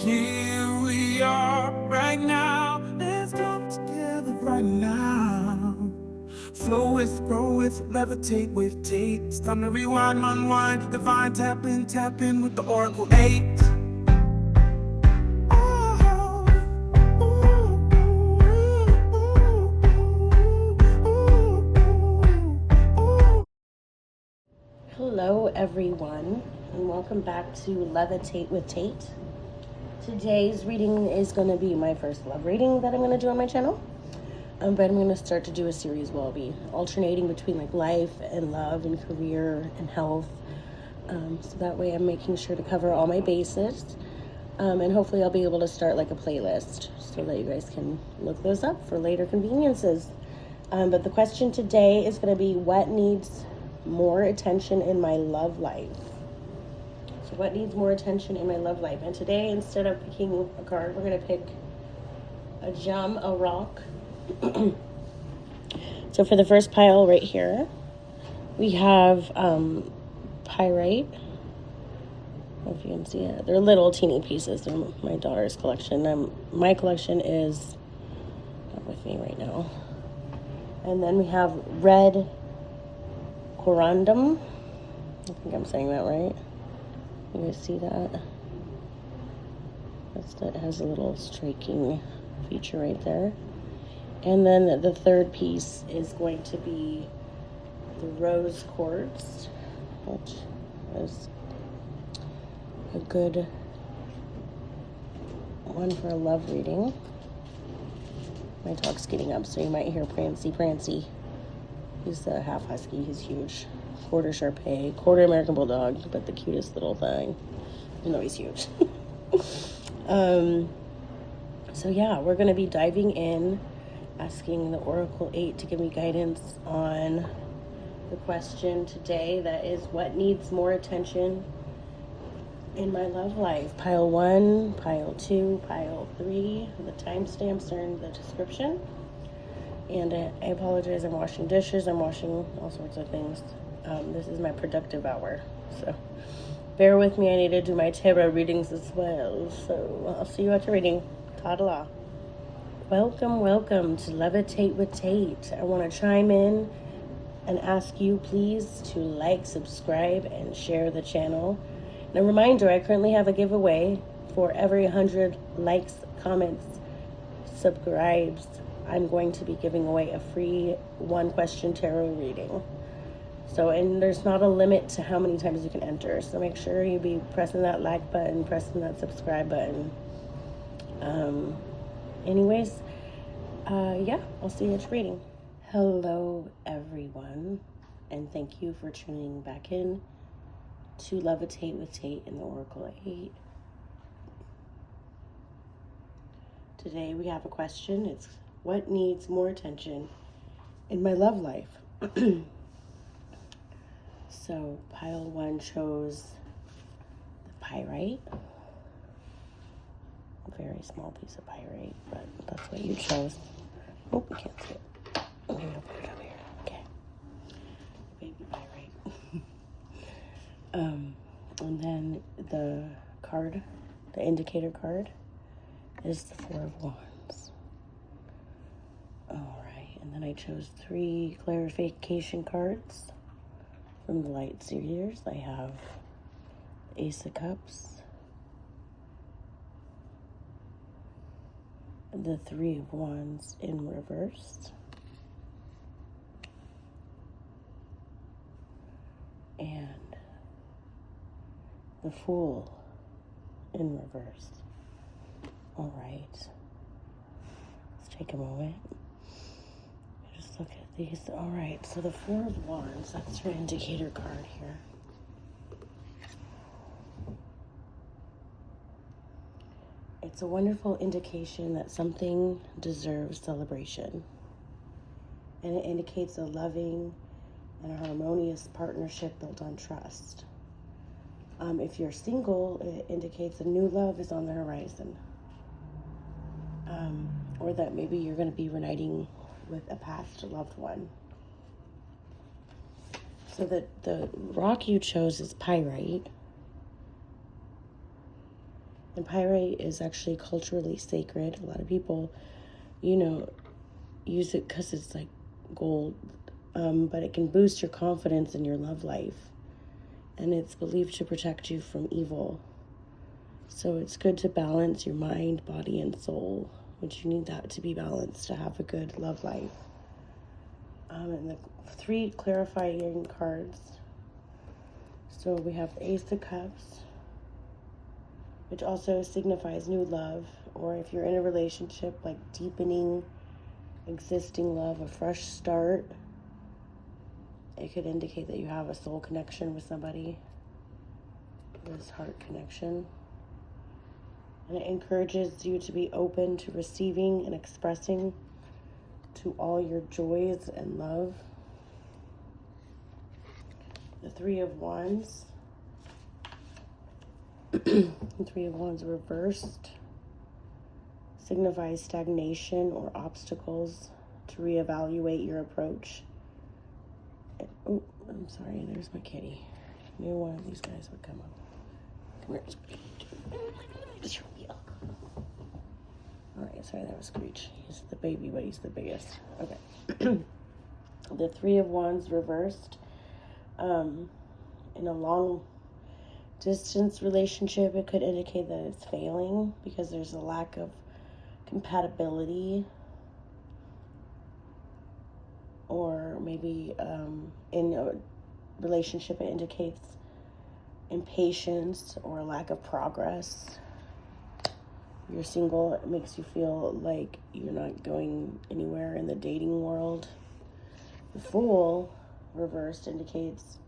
Here we are right now. Let's come together right now. Flow with, grow with, levitate with Tate. It's time to rewind, unwind, divine tap in with the Oracle 8. Hello everyone, and welcome back to Levitate with Tate. Today's reading is going to be my first love reading that I'm going to do on my channel. But I'm going to start to do a series where I'll be alternating between like life and love and career and health. So that way I'm making sure to cover all my bases. And hopefully I'll be able to start like a playlist so that you guys can look those up for later conveniences. But the question today is going to be, what needs more attention in my love life? So what needs more attention in my love life? And today, instead of picking a card, we're going to pick a gem, a rock. So for the first pile right here, we have Pyrite. I don't know if you can see it. They're little teeny pieces. They're my daughter's collection. My collection is not with me right now. And then we have Red Corundum. I think I'm saying that right. You guys see that? That has a little striking feature right there. And then the third piece is going to be the rose quartz, which is a good one for a love reading. My dog's getting up, so you might hear Prancy. He's a half husky. He's huge. Quarter Shar-Pei, quarter American Bulldog, but the cutest little thing. You know he's huge. So yeah, we're going to be diving in, asking the Oracle 8 to give me guidance on the question today. That is, what needs more attention in my love life? Pile 1, pile 2, pile 3. The timestamps are in the description. And I apologize, I'm washing dishes, I'm washing all sorts of things. This is my productive hour, so bear with me. I need to do my tarot readings as well, so I'll see you at your reading. Ta-da. Welcome to Levitate with Tate. I want to chime in and ask you please to like, subscribe, and share the channel. And a reminder, I currently have a giveaway. For every 100 likes, comments, subscribes, I'm going to be giving away a free one-question tarot reading. So, and there's not a limit to how many times you can enter. So make sure you be pressing that like button, pressing that subscribe button. Yeah, I'll see you at your reading. Hello, everyone. And thank you for tuning back in to Levitate with Tate in the Oracle 8. Today we have a question. It's, what needs more attention in my love life? So pile 1 chose the Pyrite. A very small piece of Pyrite, but that's what you chose. Oh, you can't see it. Maybe I'll put it up here. Okay. Baby Pyrite. And then the card, the indicator card, is the 4 of Wands. All right, and then I chose 3 clarification cards from the Light Seers. I have Ace of Cups, the 3 of Wands in reverse, and the Fool in reverse. All right, let's take a moment. Just look at these. All right, so the 4 of Wands, that's your indicator card here. It's a wonderful indication that something deserves celebration. And it indicates a loving and a harmonious partnership built on trust. If you're single, it indicates a new love is on the horizon. Or that maybe you're going to be reuniting with a past loved one. So the rock you chose is Pyrite. And pyrite is actually culturally sacred. A lot of people, you know, use it because it's like gold, but it can boost your confidence in your love life. And it's believed to protect you from evil. So it's good to balance your mind, body, and soul, which you need that to be balanced to have a good love life. And the 3 clarifying cards. So we have the Ace of Cups, which also signifies new love, or if you're in a relationship, like deepening existing love, a fresh start. It could indicate that you have a soul connection with somebody, this heart connection. And it encourages you to be open to receiving and expressing to all your joys and love. The 3 of Wands. The 3 of Wands reversed signifies stagnation or obstacles to reevaluate your approach. Oh, I'm sorry, there's my kitty. I knew one of these guys would come up. Come here. Alright, sorry, that was Screech. He's the baby, but he's the biggest. Okay. The 3 of Wands reversed. In a long distance relationship, it could indicate that it's failing because there's a lack of compatibility. Or maybe in a relationship, it indicates impatience or a lack of progress. If you're single, it makes you feel like you're not going anywhere in the dating world. The Fool reversed indicates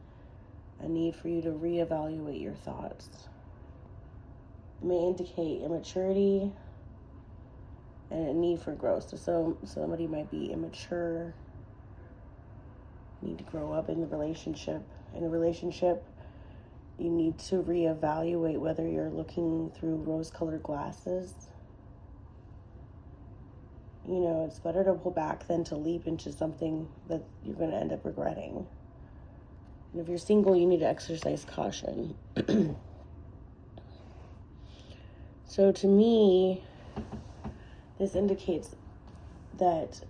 a need for you to reevaluate your thoughts. It may indicate immaturity and a need for growth. So somebody might be immature, need to grow up in the relationship. In a relationship, you need to reevaluate whether you're looking through rose-colored glasses. You know, it's better to pull back than to leap into something that you're going to end up regretting. And if you're single, you need to exercise caution. So to me, this indicates that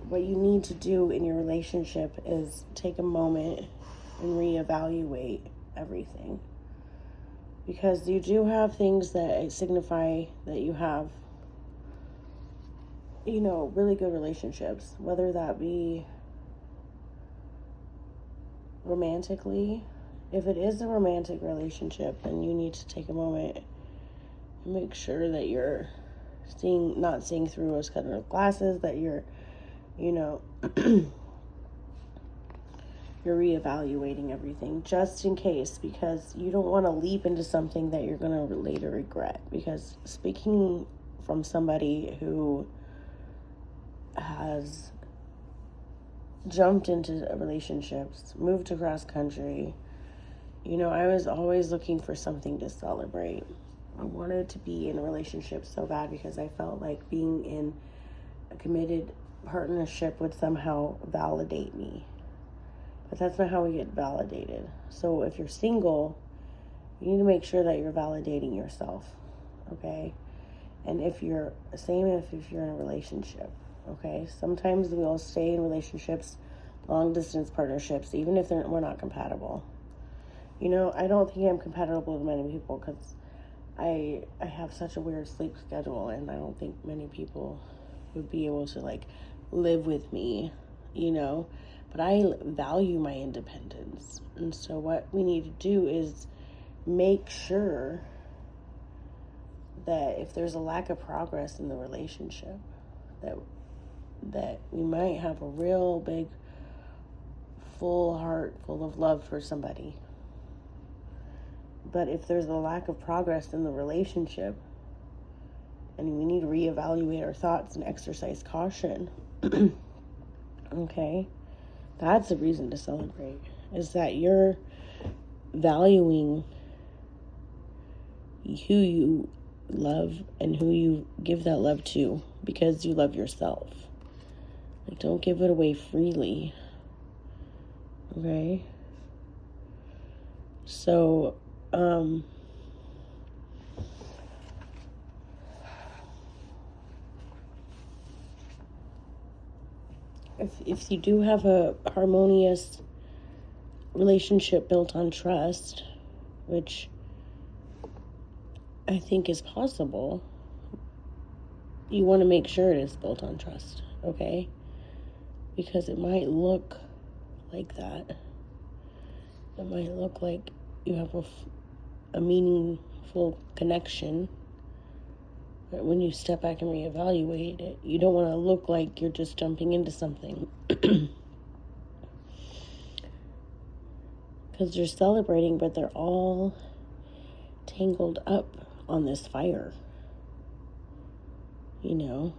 what you need to do in your relationship is take a moment and reevaluate everything. Because you do have things that signify that you have, you know, really good relationships, whether that be romantically. If it is a romantic relationship, then you need to take a moment and make sure that you're not seeing through rose-colored glasses, that you're, you know, you're reevaluating everything just in case, because you don't want to leap into something that you're going to later regret. Because speaking from somebody who has jumped into relationships, moved across country, you know, I was always looking for something to celebrate. I wanted to be in a relationship so bad because I felt like being in a committed partnership would somehow validate me. But that's not how we get validated. So if you're single, you need to make sure that you're validating yourself, okay? And if you're in a relationship, okay? Sometimes we'll stay in relationships, long distance partnerships, even if we're not compatible. You know, I don't think I'm compatible with many people because I have such a weird sleep schedule, and I don't think many people would be able to like live with me, you know. But I value my independence. And so what we need to do is make sure that if there's a lack of progress in the relationship, that we might have a real big, full heart full of love for somebody. But if there's a lack of progress in the relationship, and we need to reevaluate our thoughts and exercise caution, okay? That's a reason to celebrate, is that you're valuing who you love and who you give that love to because you love yourself. Like, don't give it away freely, okay? So, if you do have a harmonious relationship built on trust, which I think is possible, you want to make sure it is built on trust, okay? Because it might look like that. It might look like you have a meaningful connection. But when you step back and reevaluate it, you don't want to look like you're just jumping into something. Because they're celebrating, but they're all tangled up on this fire. You know?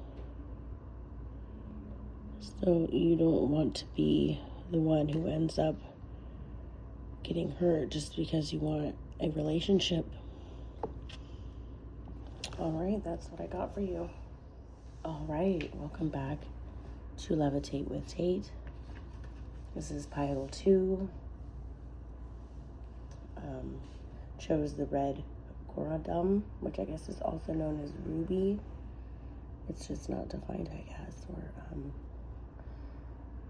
So you don't want to be the one who ends up getting hurt just because you want a relationship. All right, that's what I got for you. All right, welcome back to Levitate with Tate. This is pile 2. Chose the Red Corundum, which I guess is also known as ruby. It's just not defined, I guess, or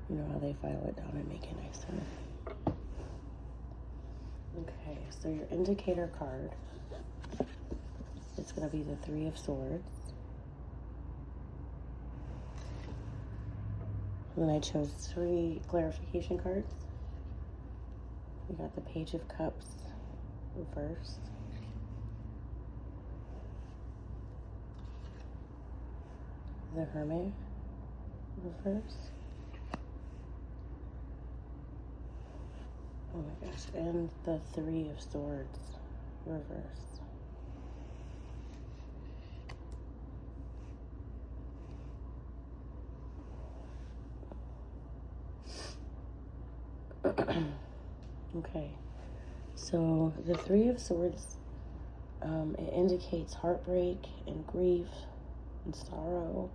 you know how they file it down and make it nicer. Okay, so your indicator card, it's going to be the 3 of Swords. And then I chose 3 clarification cards. We got the Page of Cups reversed. The Hermit reversed. Oh my gosh, and the 3 of Swords reversed. Okay, so the 3 of Swords, it indicates heartbreak and grief and sorrow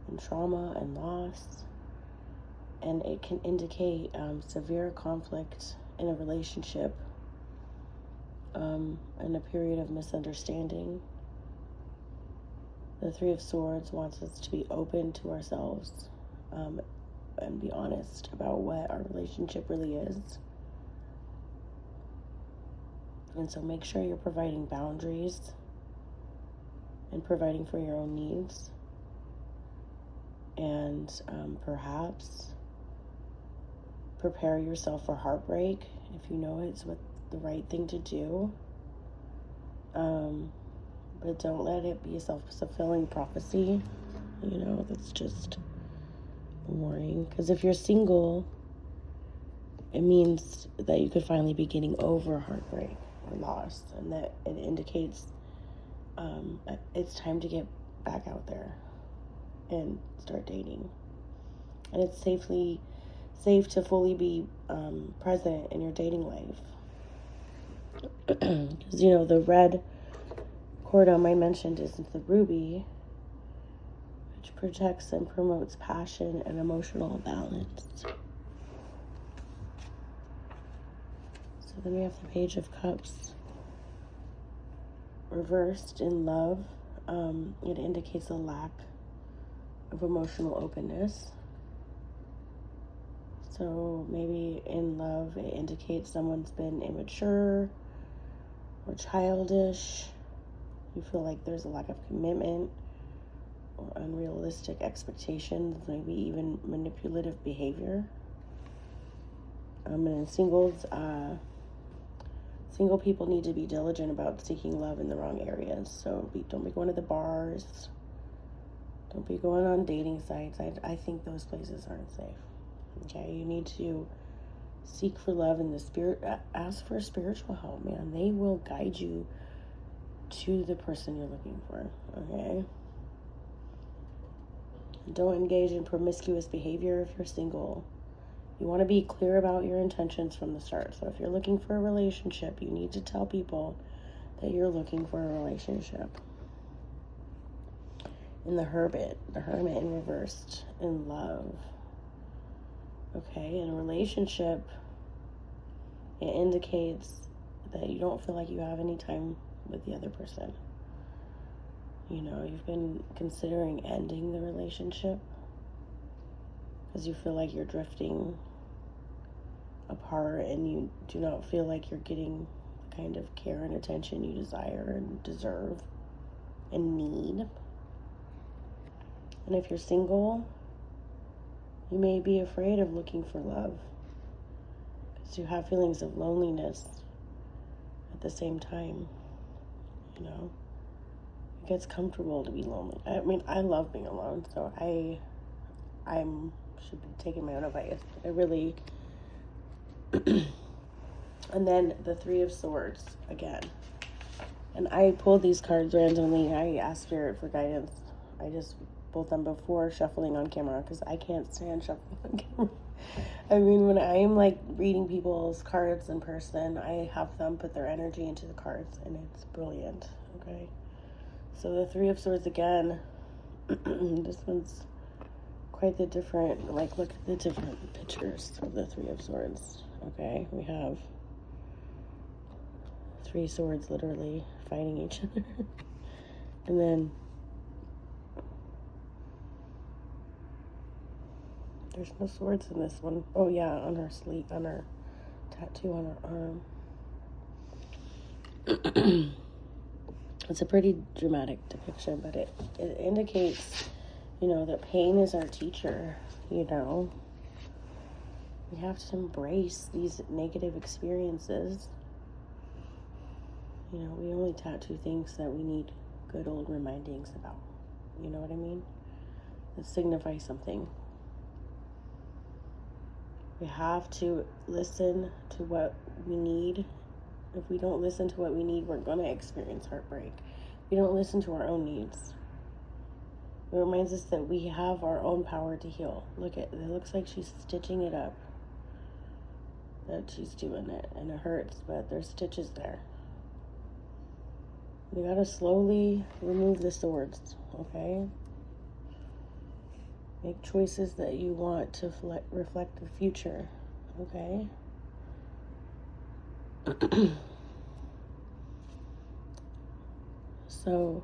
and trauma and loss. And it can indicate severe conflict in a relationship and a period of misunderstanding. The 3 of Swords wants us to be open to ourselves and be honest about what our relationship really is. And so make sure you're providing boundaries and providing for your own needs. And perhaps prepare yourself for heartbreak if you know it's what the right thing to do. But don't let it be a self-fulfilling prophecy. You know, that's just boring. Because if you're single, it means that you could finally be getting over heartbreak or loss, and that it indicates it's time to get back out there and start dating. And it's safe to fully be present in your dating life. Because, you know, the Red Corundum I mentioned is the ruby, which protects and promotes passion and emotional balance. So then we have the Page of Cups reversed in love. It indicates a lack of emotional openness. So maybe in love, it indicates someone's been immature or childish. You feel like there's a lack of commitment or unrealistic expectations, maybe even manipulative behavior. And in singles, single people need to be diligent about seeking love in the wrong areas. So don't be going to the bars. Don't be going on dating sites. I think those places aren't safe. Okay, you need to seek for love in the spirit. Ask for spiritual help, man. They will guide you to the person you're looking for. Okay. Don't engage in promiscuous behavior if you're single. You want to be clear about your intentions from the start. So if you're looking for a relationship, you need to tell people that you're looking for a relationship. In the Hermit in reversed, in love. Okay, in a relationship, it indicates that you don't feel like you have any time with the other person. You know, you've been considering ending the relationship because you feel like you're drifting apart and you do not feel like you're getting the kind of care and attention you desire and deserve and need. And if you're single, you may be afraid of looking for love because you have feelings of loneliness at the same time. You know, it gets comfortable to be lonely. I mean, I love being alone, so I should be taking my own advice. I really. And then the Three of Swords again. And I pulled these cards randomly. I asked Spirit for guidance. I just pulled them before shuffling on camera because I can't stand shuffling on camera. I mean, when I am like reading people's cards in person, I have them put their energy into the cards and it's brilliant. Okay. So the Three of Swords again. This one's quite the different, like, look at the different pictures of the Three of Swords. Okay, we have three swords literally fighting each other. And then there's no swords in this one. Oh yeah, on her sleeve, on her tattoo on her arm. It's a pretty dramatic depiction, but it indicates, you know, that pain is our teacher, you know. We have to embrace these negative experiences. You know, we only tattoo things that we need good old remindings about. You know what I mean? That signify something. We have to listen to what we need. If we don't listen to what we need, we're going to experience heartbreak. We don't listen to our own needs. It reminds us that we have our own power to heal. Look at it. It looks like she's stitching it up. That she's doing it. And it hurts, but there's stitches there. We gotta slowly remove the swords, okay? Make choices that you want to reflect the future, okay? So,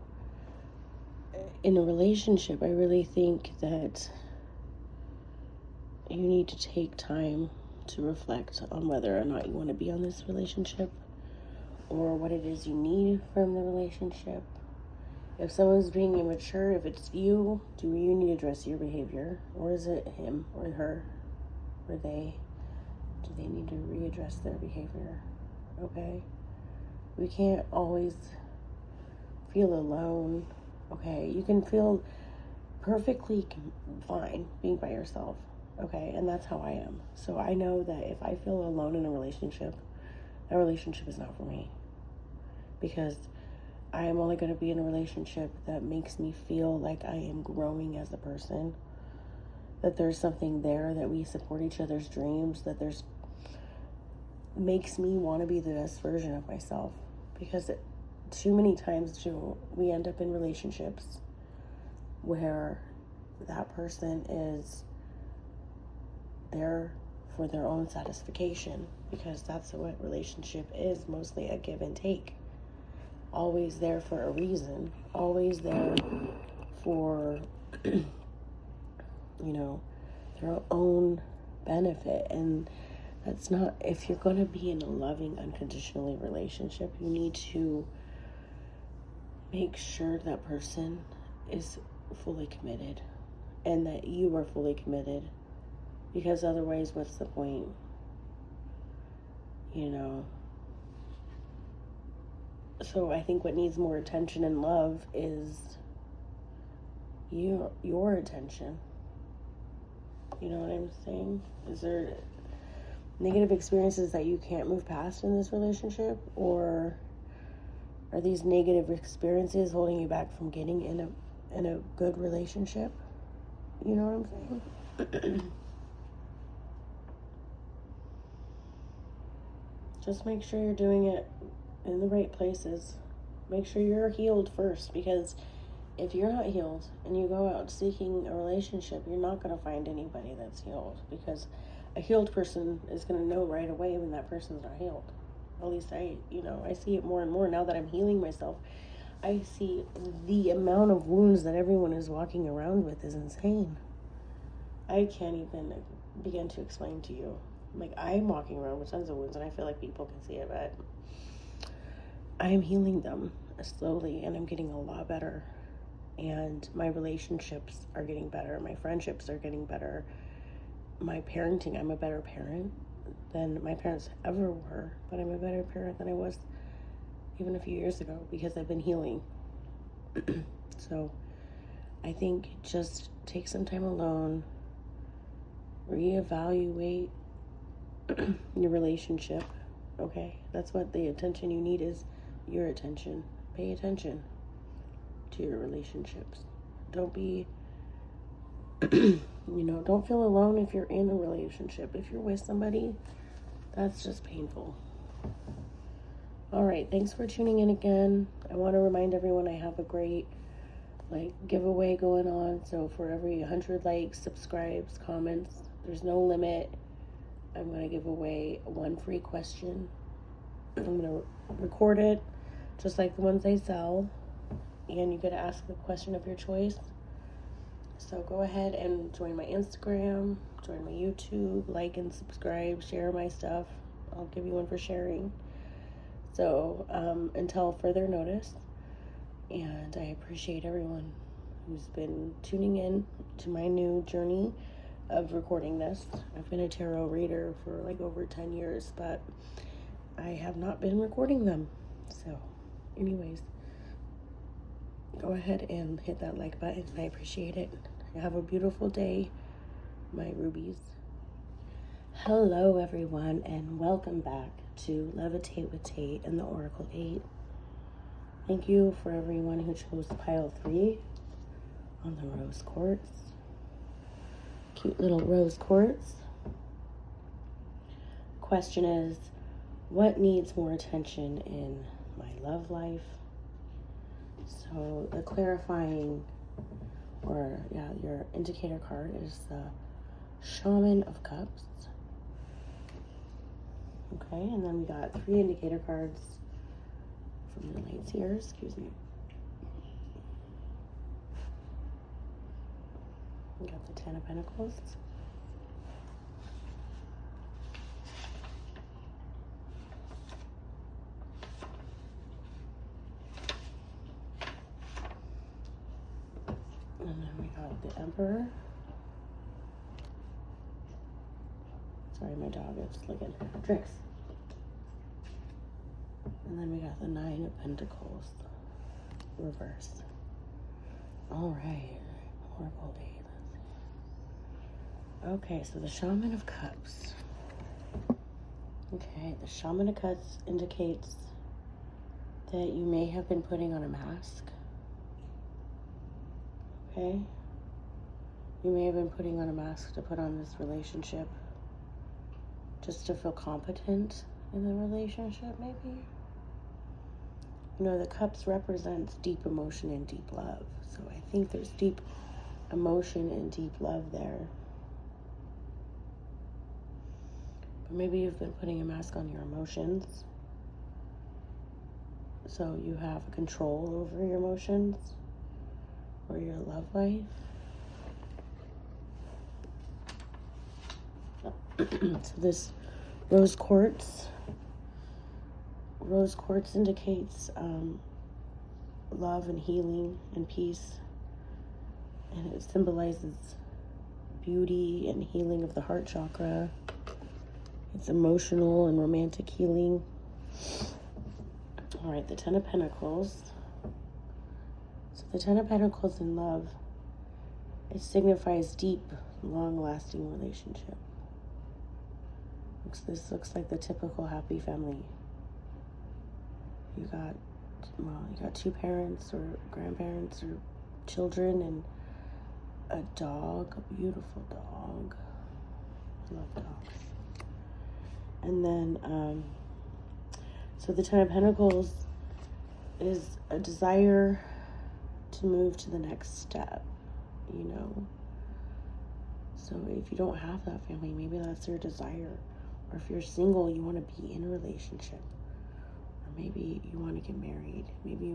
in a relationship, I really think that you need to take time to reflect on whether or not you want to be on this relationship or what it is you need from the relationship. If someone's being immature, if it's you, do you need to address your behavior? Or is it him or her or they? Do they need to readdress their behavior? Okay? We can't always feel alone. Okay? You can feel perfectly fine being by yourself. Okay? And that's how I am. So I know that if I feel alone in a relationship, that relationship is not for me. Because I am only going to be in a relationship that makes me feel like I am growing as a person. That there's something there, that we support each other's dreams, that there's makes me want to be the best version of myself. Because too many times we end up in relationships where that person is there for their own satisfaction, because that's what relationship is, mostly a give and take. Always there for a reason, always there for you know, their own benefit. And that's not, if you're going to be in a loving unconditionally relationship, you need to make sure that person is fully committed and that you are fully committed, because otherwise what's the point? You know. So I think what needs more attention and love is your attention. You know what I'm saying? Is there negative experiences that you can't move past in this relationship, or are these negative experiences holding you back from getting in a good relationship? You know what I'm saying? Just make sure you're doing it in the right places. Make sure you're healed first, because if you're not healed and you go out seeking a relationship, you're not going to find anybody that's healed, because a healed person is going to know right away when that person's not healed. At least I see it more and more now that I'm healing myself. I see the amount of wounds that everyone is walking around with is insane. I can't even begin to explain to you. Like, I'm walking around with tons of wounds, and I feel like people can see it, but I'm healing them slowly, and I'm getting a lot better. And my relationships are getting better. My friendships are getting better. My parenting, I'm a better parent than my parents ever were, but I'm a better parent than I was even a few years ago because I've been healing. So I think just take some time alone, reevaluate your relationship. Okay, that's what the attention you need is, your attention. Pay attention to your relationships. Don't be don't feel alone if you're in a relationship. If you're with somebody, that's just painful. All right, thanks for tuning in again. I want to remind everyone I have a great giveaway going on. So for every 100 likes, subscribes, comments, there's no limit. I'm going to give away one free question. I'm going to record it just like the ones I sell, and you get to ask the question of your choice. So go ahead and join my Instagram, join my YouTube, like and subscribe, share my stuff. I'll give you one for sharing. So until further notice, and I appreciate everyone who's been tuning in to my new journey of recording this. I've been a tarot reader for over 10 years, but I have not been recording them. So anyways, go ahead and hit that like button. I appreciate it. Have a beautiful day, my rubies. Hello, everyone, and welcome back to Levitate with Tate and the Oracle 8. Thank you for everyone who chose pile 3 on the rose quartz. Cute little rose quartz. Question is, what needs more attention in my love life? So the clarifying, your indicator card is the Shaman of Cups. Okay, and then we got 3 indicator cards from the late Seers, excuse me. We got the 10 of Pentacles. And then we got the Emperor. Sorry, my dog is looking. Tricks. And then we got the 9 of Pentacles. Reverse. Alright. Horrible day. Okay, so the Shaman of Cups. Okay, the Shaman of Cups indicates that you may have been putting on a mask. Okay? You may have been putting on a mask to put on this relationship just to feel competent in the relationship, maybe. The cups represents deep emotion and deep love. So I think there's deep emotion and deep love there. But maybe you've been putting a mask on your emotions. So you have control over your emotions or your love life. So this rose quartz indicates love and healing and peace, and it symbolizes beauty and healing of the heart chakra. It's emotional and romantic healing. All right, the 10 of Pentacles. So the 10 of Pentacles in love, it signifies deep, long-lasting relationship. This looks like the typical happy family. You got 2 parents or grandparents or children and a dog, a beautiful dog. I love dogs. And then, so the 10 of Pentacles is a desire to move to the next step, So if you don't have that family, maybe that's your desire. Or if you're single, you want to be in a relationship. Or maybe you want to get married. Maybe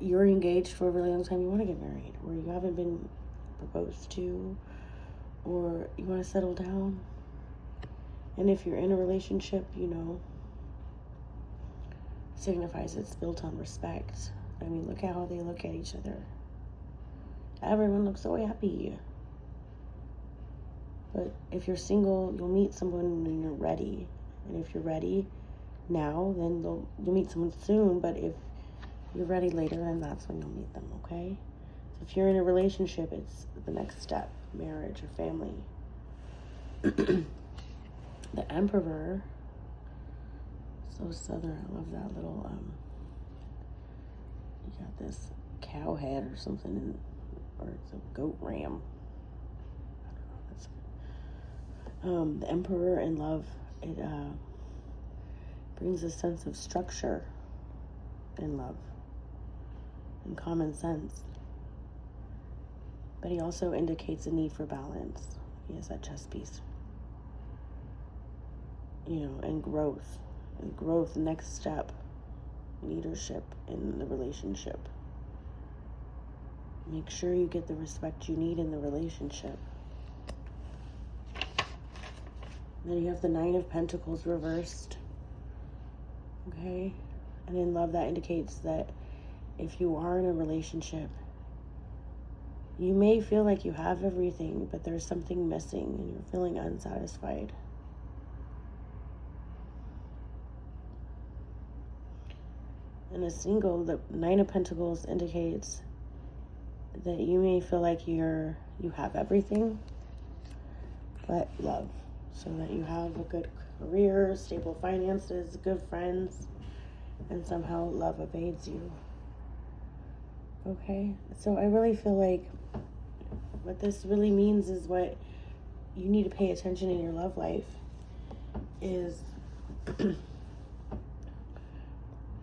you're engaged for a really long time, you want to get married. Or you haven't been proposed to. Or you want to settle down. And if you're in a relationship, signifies it's built on respect. I mean, look at how they look at each other. Everyone looks so happy. But if you're single, you'll meet someone when you're ready. And if you're ready now, then you'll meet someone soon. But if you're ready later, then that's when you'll meet them, okay? So if you're in a relationship, it's the next step, marriage or family. The Emperor, so southern. I love that little, you got this cow head or something, or it's a goat ram. The Emperor in love, it brings a sense of structure in love and common sense. But he also indicates a need for balance. He has that chess piece. And growth. And growth, next step, leadership in the relationship. Make sure you get the respect you need in the relationship. Then you have the Nine of Pentacles reversed. Okay? And in love, that indicates that if you are in a relationship, you may feel like you have everything, but there's something missing and you're feeling unsatisfied. In a single, the Nine of Pentacles indicates that you may feel like you have everything, but love. So that you have a good career, stable finances, good friends, and somehow love evades you. Okay? So I really feel like what this really means is what you need to pay attention in your love life is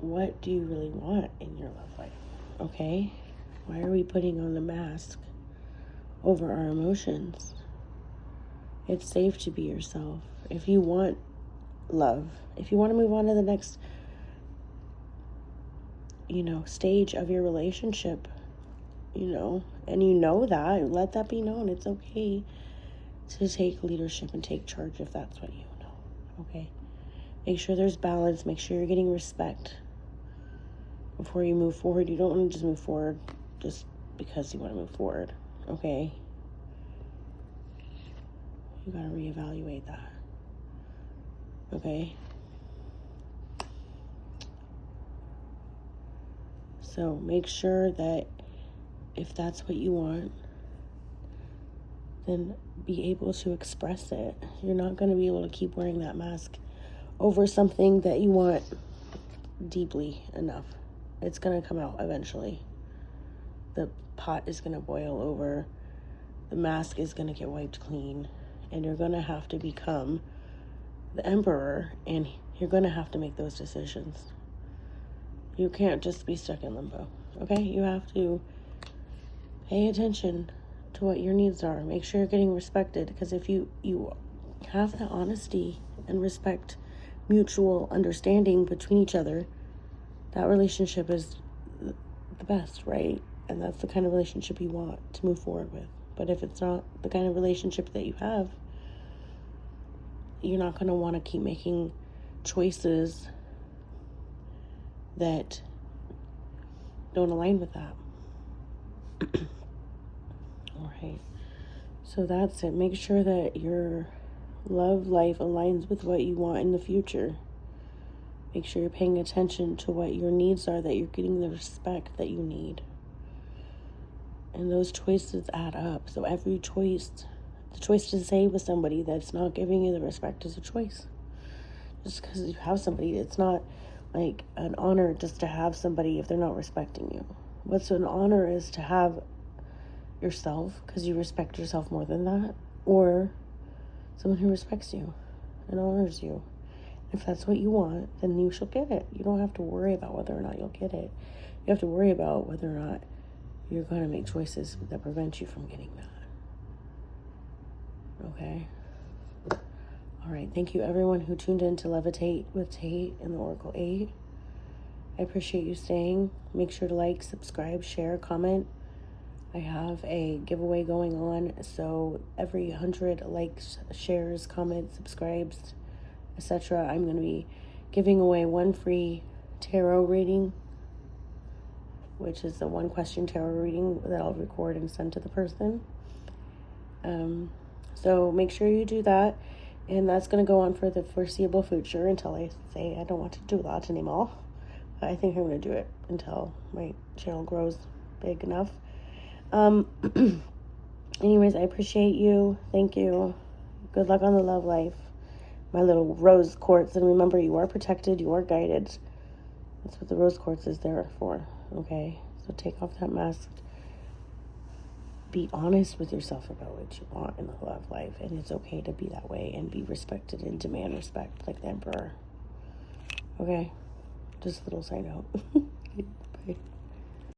what do you really want in your love life? Okay? Why are we putting on the mask over our emotions? It's safe to be yourself. If you want love, if you want to move on to the next, stage of your relationship, and that, let that be known. It's okay to take leadership and take charge if that's what you know, okay? Make sure there's balance. Make sure you're getting respect before you move forward. You don't want to just move forward just because you want to move forward, okay? You got to reevaluate that, okay? So make sure that if that's what you want, then be able to express it. You're not going to be able to keep wearing that mask over something that you want deeply enough. It's going to come out eventually. The pot is going to boil over. The mask is going to get wiped clean. And you're going to have to become the Emperor. And you're going to have to make those decisions. You can't just be stuck in limbo. Okay? You have to pay attention to what your needs are. Make sure you're getting respected. Because if you have that honesty and respect, mutual understanding between each other, that relationship is the best, right? And that's the kind of relationship you want to move forward with. But if it's not the kind of relationship that you have, you're not going to want to keep making choices that don't align with that. All right. So that's it. Make sure that your love life aligns with what you want in the future. Make sure you're paying attention to what your needs are, that you're getting the respect that you need. And those choices add up. So every choice, the choice to stay with somebody that's not giving you the respect is a choice. Just because you have somebody, it's not like an honor just to have somebody if they're not respecting you. What's an honor is to have yourself, because you respect yourself more than that, or someone who respects you and honors you. If that's what you want, then you shall get it. You don't have to worry about whether or not you'll get it. You have to worry about whether or not you're going to make choices that prevent you from getting that. Okay? All right. Thank you, everyone who tuned in to Levitate with Tate and the Oracle 8. I appreciate you staying. Make sure to like, subscribe, share, comment. I have a giveaway going on, so every 100 likes, shares, comments, subscribes, etc., I'm going to be giving away one free tarot reading, which is the 1-question tarot reading that I'll record and send to the person. So make sure you do that, and that's going to go on for the foreseeable future until I say I don't want to do that anymore. I think I'm going to do it until my channel grows big enough. Anyways, I appreciate you. Thank you. Good luck on the love life, my little rose quartz. And remember, you are protected. You are guided. That's what the rose quartz is there for. Okay? So take off that mask. Be honest with yourself about what you want in the love life. And it's okay to be that way and be respected and demand respect like the emperor. Okay? Just a little side note.